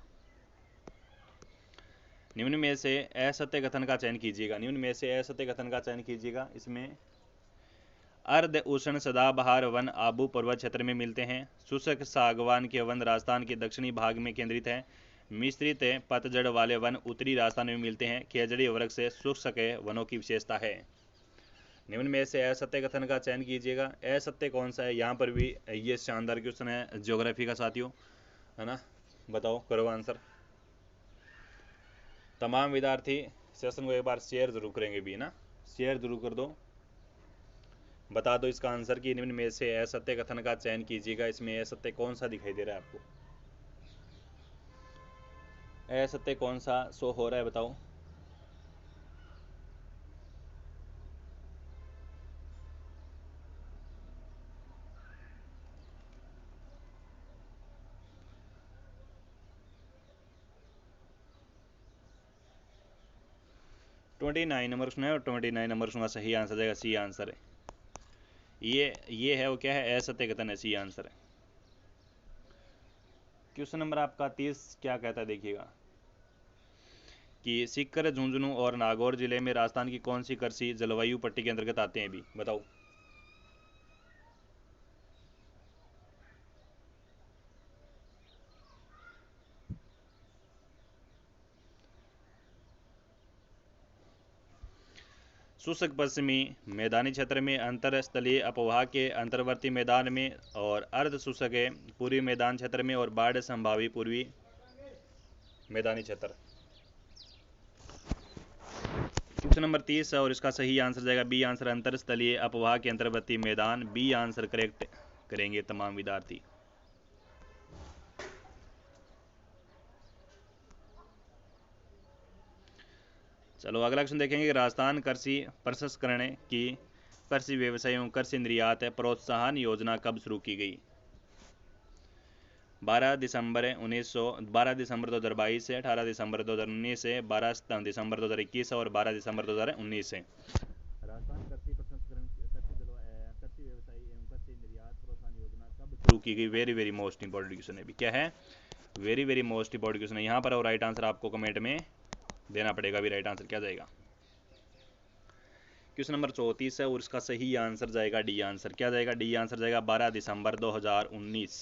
निम्न में से असत्य कथन का चयन कीजिएगा। निम्न में से असत्य कथन का चयन कीजिएगा। इसमें अर्ध उष्ण सदाबहार वन आबू पर्वत क्षेत्र में मिलते हैं। शुष्क सागवान के वन राजस्थान के दक्षिणी भाग में केंद्रित हैं। मिश्रित पतझड़ वाले वन उत्तरी राजस्थान में मिलते हैं। खेजड़ी वर्ग से शुष्क वनों की विशेषता है। निम्न में से असत्य कथन का चयन कीजिएगा। असत्य कौन सा है, यहाँ पर भी ये शानदार क्वेश्चन है ज्योग्राफी का साथियों, है ना। बताओ, करो आंसर। तमाम विद्यार्थी सेशन को एक बार शेयर जरूर करेंगे भी, ना, शेयर जरूर कर दो। बता दो इसका आंसर कि निम्न में से असत्य कथन का चयन कीजिएगा। इसमें असत्य कौन सा दिखाई दे रहा है आपको, असत्य कौन सा शो हो रहा है, बताओ। ट्वेंटी नाइन नंबर सुना है, और 29 नंबर सुना सही आंसर जाएगा सी आंसर है। ये है वो क्या है, असत्य कथन है, सी आंसर है। क्वेश्चन नंबर आपका 30 क्या कहता है देखिएगा कि सीकर, झुंझुनू और नागौर जिले में राजस्थान की कौन सी कृषि जलवायु पट्टी के अंतर्गत आते हैं भी, बताओ। शुष्क पश्चिमी मैदानी क्षेत्र में, अंतरस्थलीय अपवाह के अंतर्वर्ती मैदान में, और अर्ध शुष्क पूर्वी मैदान क्षेत्र में, और बाढ़ संभावी पूर्वी मैदानी क्षेत्र। क्वेश्चन नंबर 30 है और इसका सही आंसर जाएगा बी आंसर, अंतरस्थलीय अपवाह के अंतर्वर्ती मैदान। बी आंसर करेक्ट करेंगे तमाम विद्यार्थी। चलो अगला क्वेश्चन देखेंगे कि राजस्थान कृषि प्रसंस्करण की कृषि व्यवसाय एवं कृषि निर्यात प्रोत्साहन योजना कब शुरू की गई। 12 दिसंबर 2022 से, 18 दिसंबर 2019 से, 12 दिसंबर 2021 और 12 दिसंबर 2019 से। राजस्थान कृषि प्रसंस्करण कृषि व्यवसाय एवं कृषि निर्यात प्रोत्साहन योजना कब शुरू की गई। Very very most important question है, क्या है, very very most important question है यहाँ पर। और राइट आंसर आपको कमेंट में देना पड़ेगा भी, राइट आंसर क्या जाएगा। क्वेश्चन नंबर 34 है और इसका सही आंसर जाएगा डी आंसर। क्या जाएगा, डी आंसर जाएगा 12 दिसंबर 2019।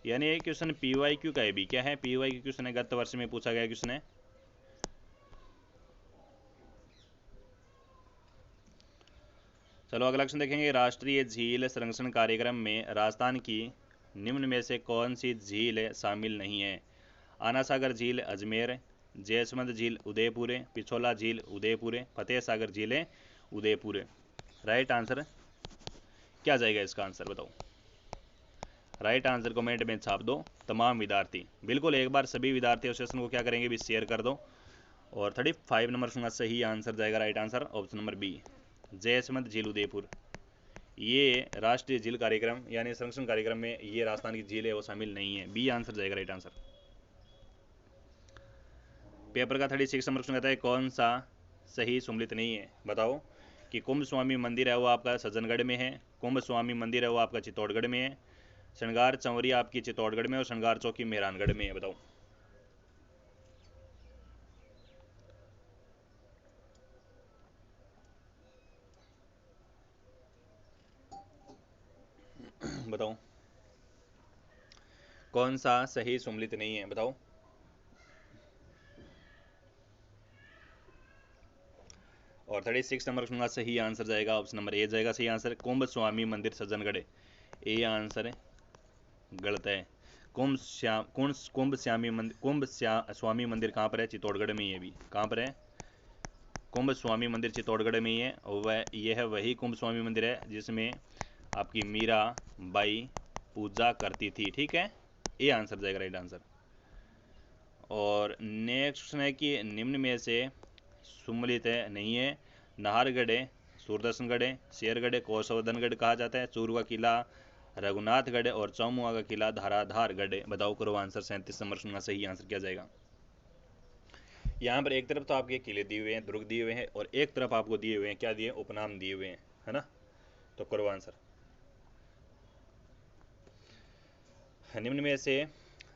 यानी ये क्वेश्चन PYQ का है भी, क्या है, PYQ क्वेश्चन है, गत वर्ष में पूछा गया क्वेश्चन है। चलो अगला क्वेश्चन देखेंगे, राष्ट्रीय झील संरक्षण कार्यक्रम में राजस्थान की निम्न में से कौन सी झील शामिल नहीं है। आना सागर झील अजमेर, जयसमंद झील उदयपुर, पिछोला झील उदयपुर, फतेह सागर झील उदयपुर। राइट आंसर क्या जाएगा, इसका आंसर बताओ। राइट आंसर कमेंट में छाप दो तमाम विद्यार्थी। बिल्कुल एक बार सभी विद्यार्थी सेशन को क्या करेंगे भी, शेयर कर दो। और 35 नंबर का सही आंसर जाएगा right answer option number B, Jaisamand झील उदयपुर। ये राष्ट्रीय झील कार्यक्रम यानी संरक्षण कार्यक्रम में ये राजस्थान की झील है वो शामिल नहीं है। बी आंसर जाएगा राइट आंसर। पेपर का 36 नंबर क्वेश्चन कहता है कौन सा सही सुमलित नहीं है, बताओ कि कुंभ स्वामी मंदिर है वो आपका सज्जनगढ़ में है, कुंभ स्वामी मंदिर है वो आपका चित्तौड़गढ़ में है, श्रृंगार चंवरी आपकी चित्तौड़गढ़ में और श्रृंगार चौकी मेहरानगढ़ में है, बताओ। बताओ कौन सा सही सुमलित नहीं है, बताओ। और 36 नंबर क्वेश्चन का सही आंसर जाएगा ऑप्शन नंबर ए जाएगा सही आंसर, कुंभ स्वामी मंदिर सज्जनगढ़। ए आंसर गलत है। कुंभ स्वामी मंदिर कहाँ पर है, चित्तौड़गढ़ में ही है। भी कहाँ पर है, कुंभ स्वामी मंदिर चित्तौड़गढ़ में ही है। और वह यह वही कुंभ स्वामी मंदिर है जिसमें आपकी मीरा बाई पूजा करती थी, ठीक है। ये आंसर जाएगा राइट आंसर। और नेक्स्ट क्वेश्चन है कि निम्न में से सुमलित है नहीं है, नाहरगढ़ है, सूरदर्शनगढ़ है, शेरगढ़ है, कौशवर्धनगढ़ कहा जाता है, चूरू का किला रघुनाथगढ़ और चौमुआ का किला धाराधारगढ़ है, बताओ करो आंसर। 37 नंबर का सही आंसर क्या जाएगा। यहाँ पर एक तरफ तो आपके किले दिए हुए हैं, दुर्ग दिए हुए हैं, और एक तरफ आपको दिए हुए हैं, क्या दिए, उपनाम दिए हुए हैं, है ना। तो करो आंसर। निम्न में से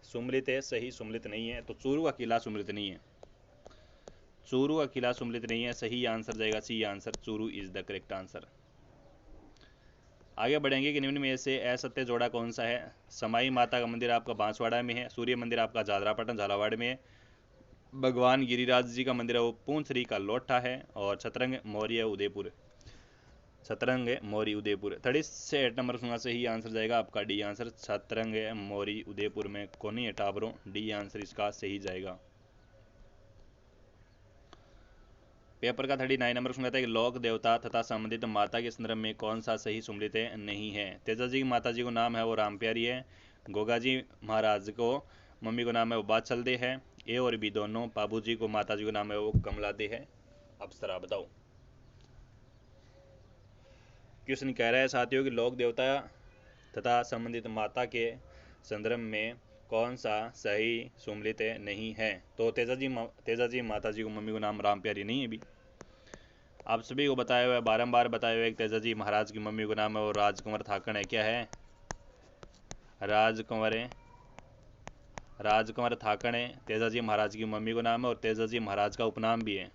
सुमलित है सही सुमलित नहीं है, तो चूरू का किला सुमलित नहीं है, चूरू का किला सुमलित नहीं है। सही आंसर जाएगा C answer, Churu is the correct answer. आगे बढ़ेंगे कि निम्न में से असत्य जोड़ा कौन सा है। समाई माता का मंदिर आपका बांसवाड़ा में है, सूर्य मंदिर आपका जादरापटन झालावाड़ में है, भगवान गिरिराज जी का मंदिर है वो पूंछरी का लोठा है, और छतरंग मौर्य उदयपुर, छतरंग मौर्य उदयपुर। 38 नंबर सुना सही आंसर जाएगा आपका डी आंसर, छतरंग मौर्य उदयपुर में कोनी है टाबरों, डी आंसर इसका सही जाएगा। पेपर का 39 नंबर सुना था कि लोक देवता तथा संबंधित माता के संदर्भ में कौन सा सही सुमलित है नहीं है। तेजा जी की माता जी को नाम है वो राम प्यारी है, गोगा जी महाराज को मम्मी को नाम है वो बादशलदे है, ए और बी दोनों। बाबू जी को माता जी को नाम है वो कमलादे है। अप्सरा, बताओ। क्वेश्चन कह रहा है साथियों कि लोक देवता तथा संबंधित माता के संदर्भ में कौन सा सही सुमलित नहीं है। तो तेजा जी माता जी को मम्मी को नाम राम प्यारी नहीं है। भी आप सभी को बताया हुआ है, बारंबार बताया हुआ है, तेजा जी महाराज की मम्मी को नाम है वो राजकुंवर थाकण है। क्या है, राजकुंवर है, राजकुंवर थाकण है, तेजा जी महाराज की मम्मी को नाम है, और तेजा जी महाराज का उपनाम भी है।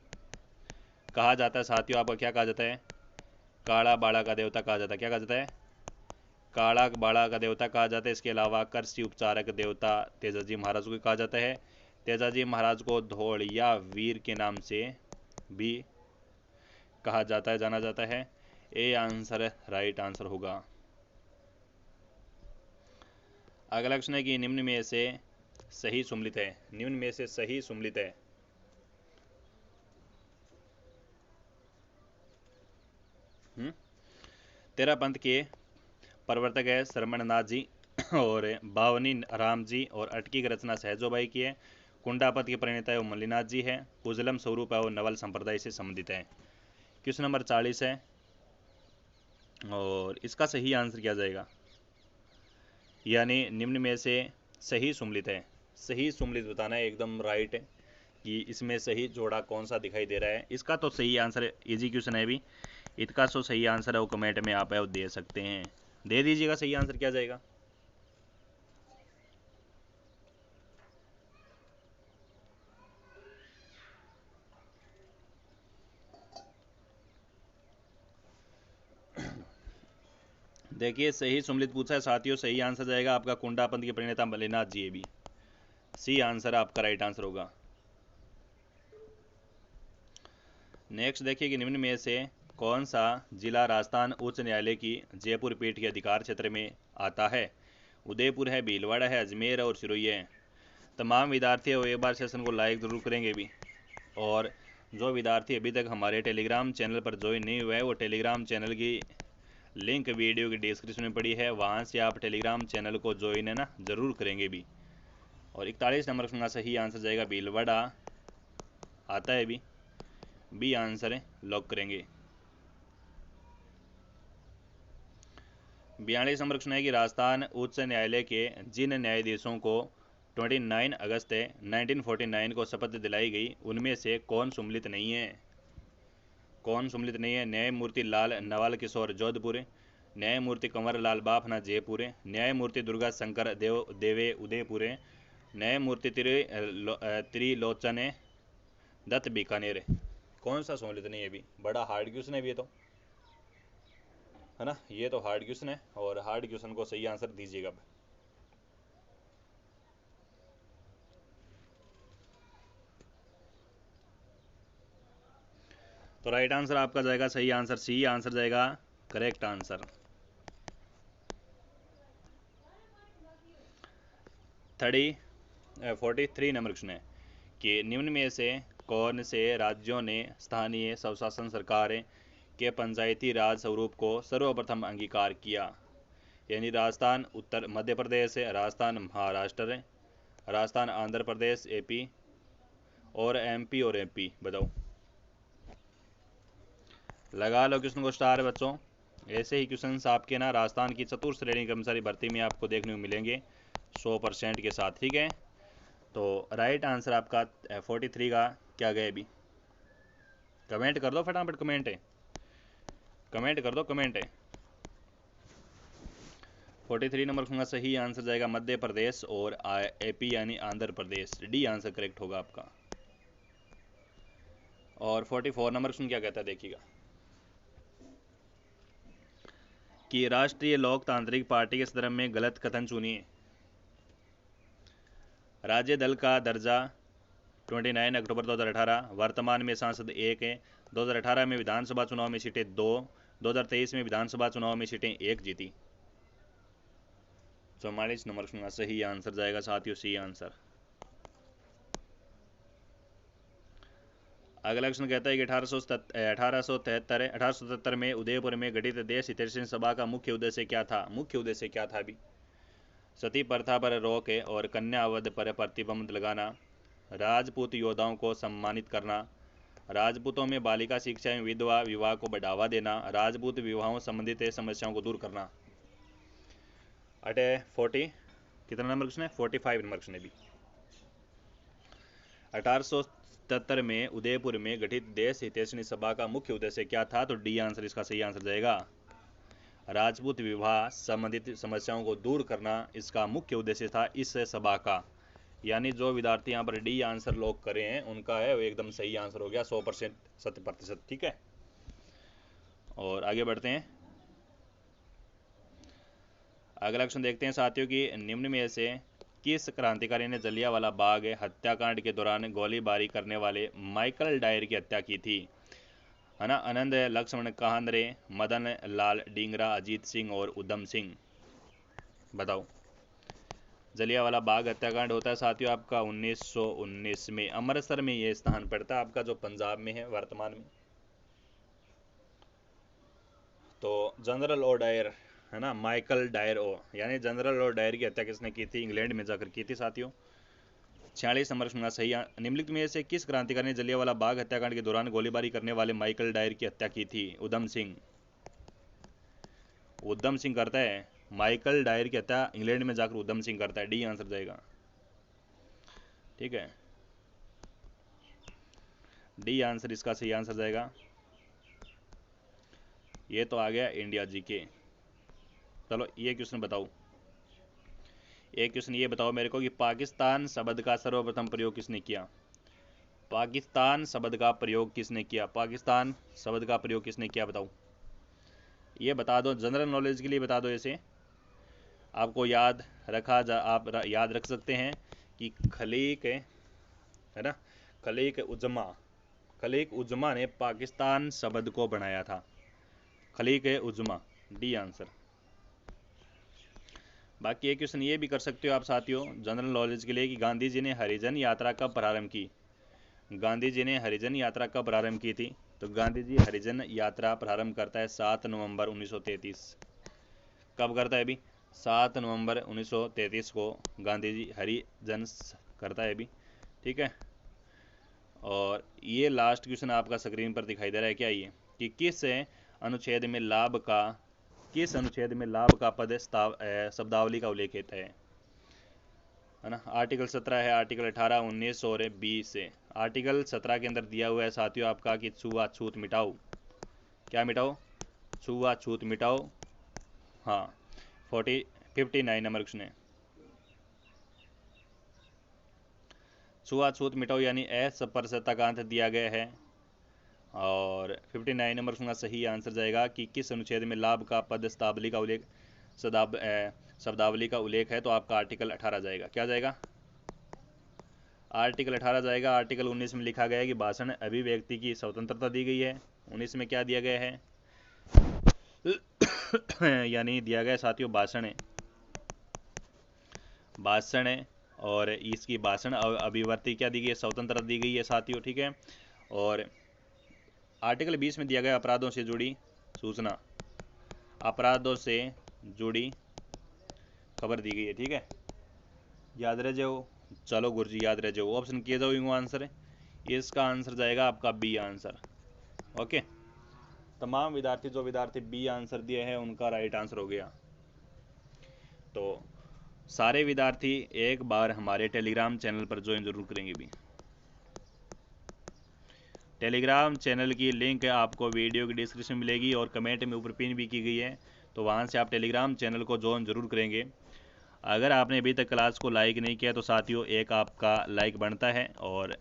कहा जाता है साथियों, आपका क्या कहा जाता है, काला बाड़ा का देवता कहा जाता है। क्या कहा जाता है, काला बाड़ा का देवता कहा जाता है। इसके अलावा कृषि उपचारक देवता तेजा जी महाराज को कहा जाता है। तेजा जी महाराज को धौड़िया वीर के नाम से भी कहा जाता है, जाना जाता है। ए आंसर राइट आंसर होगा। अगला क्वेश्चन है कि निम्न में से सही सुमलित है, निम्न में से सही सुमलित है। तेरा पंथ के प्रवर्तक है शरमणनाथ जी, और बावनी राम जी, और अटकी की रचना सहजोबाई की है। कुंडापत के प्रणेता है वो मल्लीनाथ जी है। कुजलम स्वरूप है वो नवल संप्रदाय से संबंधित है। क्वेश्चन नंबर 40 है, और इसका सही आंसर क्या जाएगा, यानी निम्न में से सही सुमलित है। सही सुमलित बताना है, एकदम राइट है कि इसमें सही जोड़ा कौन सा दिखाई दे रहा है। इसका तो सही आंसर, इजी क्वेश्चन है भी, इसका जो सही आंसर है वो कमेंट में आप दे सकते हैं, दे दीजिएगा। सही आंसर क्या जाएगा। देखिए सही सुमलित पूछा है साथियों, सही आंसर जाएगा आपका कुंडापंथ के प्रणेता मल्लीनाथ जी है। भी सी आंसर आपका राइट आंसर होगा। नेक्स्ट देखिए कि निम्न में से कौन सा जिला राजस्थान उच्च न्यायालय की जयपुर पीठ के अधिकार क्षेत्र में आता है। उदयपुर है, भीलवाड़ा है, अजमेर और सिरोही है। तमाम विद्यार्थी वो एक बार सेशन को लाइक जरूर करेंगे भी, और जो विद्यार्थी अभी तक हमारे टेलीग्राम चैनल पर ज्वाइन नहीं हुआ है वो टेलीग्राम चैनल की लिंक वीडियो की डिस्क्रिप्शन में पड़ी है, वहाँ से आप टेलीग्राम चैनल को ज्वाइन है ना ज़रूर करेंगे भी। और 41 नंबर का सही आंसर जाएगा भीलवाड़ा आता है। भी बी आंसर है, लॉक करेंगे। 42 नंबर क्वेश्चन है कि राजस्थान उच्च न्यायालय के जिन न्यायाधीशों को 29 अगस्त 1949 को शपथ दिलाई गई उनमें से कौन सम्मिलित नहीं है? कौन सम्मिलित नहीं है? न्यायमूर्ति लाल नवाल किशोर जोधपुर, न्यायमूर्ति कंवर लाल बाफना जयपुर, न्यायमूर्ति दुर्गा शंकर देवे उदयपुर, न्यायमूर्ति त्रिलोचन दत्त बीकानेर। कौन सा सम्मिलित नहीं है? भी बड़ा हार्ड क्वेश्चन है ये तो, है ना, ये तो हार्ड क्वेश्चन है और हार्ड क्वेश्चन को सही आंसर दीजिएगा। तो राइट आंसर आपका जाएगा, सही आंसर सी आंसर जाएगा करेक्ट आंसर। 43 नंबर क्वेश्चन है कि निम्न में से कौन से राज्यों ने स्थानीय स्वशासन सरकार के पंचायती राज स्वरूप को सर्वप्रथम अंगीकार किया? यानी राजस्थान उत्तर मध्य प्रदेश, राजस्थान महाराष्ट्र, राजस्थान आंध्र प्रदेश एपी और एमपी और एमपी। बताओ, लगा लो क्वेश्चन को स्टार बच्चों। ऐसे ही क्वेश्चन आपके ना राजस्थान की चतुर्थ श्रेणी कर्मचारी भर्ती में आपको देखने को मिलेंगे 100% के साथ। ठीक है, तो राइट आंसर आपका 43 का क्या गया? अभी कमेंट कर दो फटाफट, कमेंट कर दो, कमेंट है। 43 नंबर का सही आंसर जाएगा मध्य प्रदेश और एपी यानी Andhra Pradesh. D answer correct होगा आपका। और 44 नंबर क्वेश्चन क्या कहता है देखिएगा कि राष्ट्रीय लोकतांत्रिक पार्टी के संदर्भ में गलत कथन चुनिए। राज्य दल का दर्जा 29 अक्टूबर 2018, वर्तमान में सांसद 1 है, 2018 में विधानसभा चुनाव में सीटें 2, 2023 में विधानसभा चुनाव में सीटें 1 जीती। 44 नंबर का सही आंसर जाएगा साथियों सी आंसर। अगला क्वेश्चन कहता है कि 1877 में उदयपुर में गठित देश हितैषी सभा का मुख्य उद्देश्य क्या था? मुख्य उद्देश्य क्या था? अभी सती प्रथा पर रोक और कन्या अवध पर प्रतिबंध लगाना, राजपूत योद्धाओं को सम्मानित करना, राजपूतों में बालिका शिक्षा एवं विधवा विवाह को बढ़ावा देना, राजपूत विवाहों संबंधित समस्याओं को दूर करना। 40 कितना नंबर क्वेश्चन है? 45 नंबर क्वेश्चन है। भी 1877 में उदयपुर में गठित देश हितैषी सभा का मुख्य उद्देश्य क्या था? तो डी आंसर इसका सही आंसर जाएगा। राजपूत विवाह संबंधित समस्याओं को दूर करना इसका मुख्य उद्देश्य था इस सभा का। यानी जो विद्यार्थी यहाँ पर डी आंसर लॉक करे हैं उनका है वो एकदम सही आंसर हो गया 100%, 100%। ठीक है, और आगे बढ़ते हैं। अगला क्वेश्चन देखते हैं साथियों कि निम्न में से किस क्रांतिकारी ने जलियांवाला बाग हत्याकांड के दौरान गोलीबारी करने वाले माइकल डायर की हत्या की थी? है ना, आनंद लक्ष्मण कहांदरे, मदन लाल डींगरा, अजीत सिंह और उधम सिंह। बताओ, जलियांवाला बाग हत्याकांड होता है साथियों आपका 1919 में। अमृतसर में ये स्थान पड़ता है आपका, जो पंजाब में है वर्तमान में। तो जनरल ओ डायर, है ना, माइकल डायर ओ, यानी जनरल ओ डायर की हत्या किसने की थी? इंग्लैंड में जाकर की थी साथियों। 46 नंबर सुनना सही। निम्नलिखित में से किस क्रांतिकारी ने जलियांवाला बाग हत्याकांड के दौरान गोलीबारी करने वाले माइकल डायर की हत्या की थी? उधम सिंह। उधम सिंह करता है माइकल डायर की हत्या, इंग्लैंड में जाकर उधम सिंह करता है। डी आंसर जाएगा। ठीक है, डी आंसर इसका सही आंसर जाएगा। ये तो आ गया इंडिया जी के। चलो ये क्वेश्चन बताओ, एक क्वेश्चन ये बताओ मेरे को कि पाकिस्तान शब्द का सर्वप्रथम प्रयोग किसने किया? पाकिस्तान शब्द का प्रयोग किसने किया? पाकिस्तान शब्द का प्रयोग किसने किया? बताओ, ये बता दो, जनरल नॉलेज के लिए बता दो। ऐसे आपको याद आप याद रख सकते हैं कि खलीक है ना, खलीक उजमा ने पाकिस्तान शब्द को बनाया था। Khaleeq Uzma, D answer. बाकी एक क्वेश्चन ये भी कर सकते हो आप साथियों जनरल नॉलेज के लिए कि गांधी जी ने हरिजन यात्रा कब प्रारंभ की? गांधी जी ने हरिजन यात्रा कब प्रारंभ की थी? तो गांधी जी हरिजन यात्रा प्रारंभ करता है 7 नवंबर 1933। कब करता है? अभी 7 नवंबर 1933 को गांधी जी हरिजन करता है अभी। ठीक है, और ये लास्ट क्वेश्चन आपका स्क्रीन पर दिखाई दे रहा है क्या? ये कि किस अनुच्छेद में लाभ का किस अनुच्छेद में लाभ का पद शब्दावली का उल्लेख है ना। आर्टिकल 17 है, आर्टिकल 18, 19 और 20 है। आर्टिकल 17 के अंदर दिया हुआ है साथियों आपका कि छुआछूत मिटाओ। क्या मिटाओ? छुआछूत मिटाओ। हाँ, 59 नंबर क्वेश्चन है। छुआछूत मिटाओ यानी अस्पृश्यता का अंत दिया गया है। और 59 नंबर का सही आंसर जाएगा कि किस अनुच्छेद में लाभ का पद शब्दावली का उल्लेख शब्दावली का उल्लेख है, तो आपका आर्टिकल 18 जाएगा। क्या जाएगा? आर्टिकल 18 जाएगा। आर्टिकल 19 में लिखा गया है कि भाषण अभिव्यक्ति की स्वतंत्रता दी गई है। 19 में क्या दिया गया है? यानी दिया गया साथियों भाषण है और इसकी भाषण अभिव्यक्ति क्या दी गई है? स्वतंत्रता दी गई है साथियों, ठीक है। और आर्टिकल 20 में दिया गया अपराधों से जुड़ी सूचना, अपराधों से जुड़ी खबर दी गई है, ठीक है। याद रह जाओ। चलो गुरुजी याद रह जाओ। ऑप्शन किए जाओ इनको आंसर। इसका आंसर जाएगा आपका बी आंसर। ओके, तमाम विद्यार्थी जो विद्यार्थी बी आंसर दिए हैं उनका राइट आंसर हो गया। तो सारे विद्यार्थी एक बार हमारे टेलीग्राम चैनल पर ज्वाइन जरूर करेंगे भी। टेलीग्राम चैनल की लिंक आपको वीडियो की डिस्क्रिप्शन में मिलेगी और कमेंट में ऊपर पिन भी की गई है, तो वहाँ से आप टेलीग्राम चैनल को ज्वाइन जरूर करेंगे। अगर आपने अभी तक क्लास को लाइक नहीं किया तो साथियों एक आपका लाइक बनता है और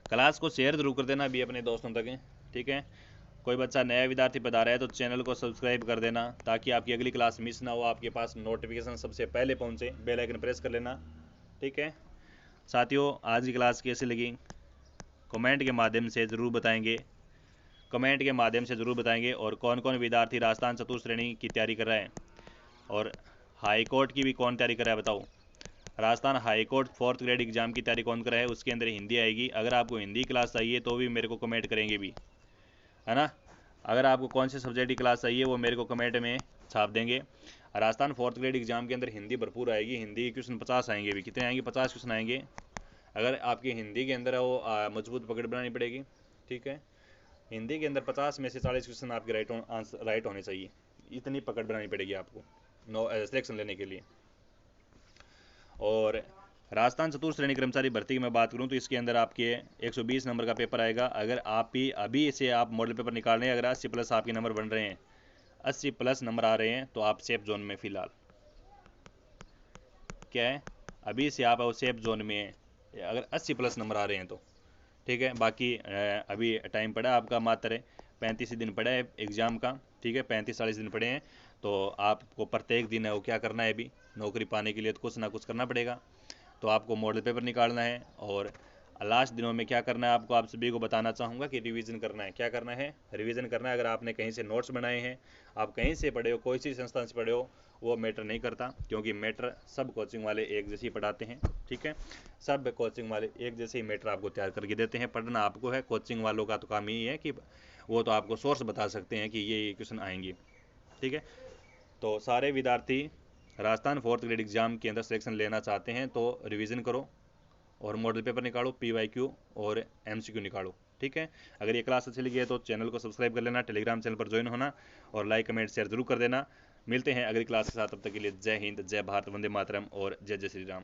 क्लास को शेयर जरूर कर देना भी अपने दोस्तों तक, ठीक है। कोई बच्चा नया विद्यार्थी बता रहा है तो चैनल को सब्सक्राइब कर देना ताकि आपकी अगली क्लास मिस ना हो, आपके पास नोटिफिकेशन सबसे पहले पहुंचे। बेल आइकन प्रेस कर लेना, ठीक है। साथियों आज की क्लास कैसी लगी कमेंट के माध्यम से ज़रूर बताएंगे, कमेंट के माध्यम से ज़रूर बताएंगे। और कौन कौन विद्यार्थी राजस्थान चतुर्थ श्रेणी की तैयारी कर रहे हैं और हाई कोर्ट की भी कौन तैयारी कर रहा है बताओ। Rajasthan high court 4th grade exam की तैयारी कौन कर रहा है, उसके अंदर हिंदी आएगी। अगर आपको हिंदी क्लास चाहिए तो भी मेरे को कमेंट करेंगे भी, है ना। अगर आपको कौन से सब्जेक्ट की क्लास चाहिए वो मेरे को कमेंट में छाप देंगे। राजस्थान 4th ग्रेड एग्जाम के अंदर हिंदी भरपूर आएगी। हिंदी के क्वेश्चन 50 आएंगे भी। कितने आएंगे? 50 क्वेश्चन आएंगे। अगर आपकी हिंदी के अंदर वो मजबूत पकड़ बनानी पड़ेगी, ठीक है। हिंदी के अंदर 50 में से 40 क्वेश्चन आपके राइट होने चाहिए। इतनी पकड़ बनानी पड़ेगी आपको सिलेक्शन लेने के लिए। और राजस्थान चतुर्थ श्रेणी कर्मचारी भर्ती की मैं बात करूं तो इसके अंदर आपके 120 नंबर का पेपर आएगा। अगर आप ही अभी इसे आप मॉडल पेपर निकाल रहे हैं, अगर 80 प्लस आपके नंबर बन रहे हैं, 80 प्लस नंबर आ रहे हैं तो आप सेफ जोन में फिलहाल क्या है, अभी से आप सेफ जोन में हैं अगर 80 प्लस नंबर आ रहे हैं तो, ठीक है। बाकी अभी टाइम पड़ा है आपका मात्र 35 दिन पड़ा है एग्ज़ाम का, ठीक है। 35-40 दिन पड़े हैं तो आपको प्रत्येक दिन है वो क्या करना है, अभी नौकरी पाने के लिए तो कुछ ना कुछ करना पड़ेगा। तो आपको मॉडल पेपर निकालना है और लास्ट दिनों में क्या करना है आपको, आप सभी को बताना चाहूँगा कि रिवीजन करना है। क्या करना है? रिवीजन करना है। अगर आपने कहीं से नोट्स बनाए हैं, आप कहीं से पढ़े हो, कोई सी संस्थान से पढ़े हो, वो मैटर नहीं करता, क्योंकि मैटर सब कोचिंग वाले एक जैसे ही पढ़ाते हैं, ठीक है। सब कोचिंग वाले एक जैसे ही मैटर आपको तैयार करके देते हैं। पढ़ना आपको है, कोचिंग वालों का तो काम यही है कि वो तो आपको सोर्स बता सकते हैं कि ये क्वेश्चन आएंगे, ठीक है। तो सारे विद्यार्थी राजस्थान 4th ग्रेड एग्जाम के अंदर सिलेक्शन लेना चाहते हैं तो रिवीजन करो और मॉडल पेपर निकालो, PYQ और MCQ निकालो, ठीक है। अगर ये क्लास अच्छी लगी है तो चैनल को सब्सक्राइब कर लेना, टेलीग्राम चैनल पर ज्वाइन होना और लाइक कमेंट शेयर जरूर कर देना। मिलते हैं अगली क्लास के साथ, तब तक के लिए जय हिंद, जय भारत, वंदे मातरम और जय जय श्री राम।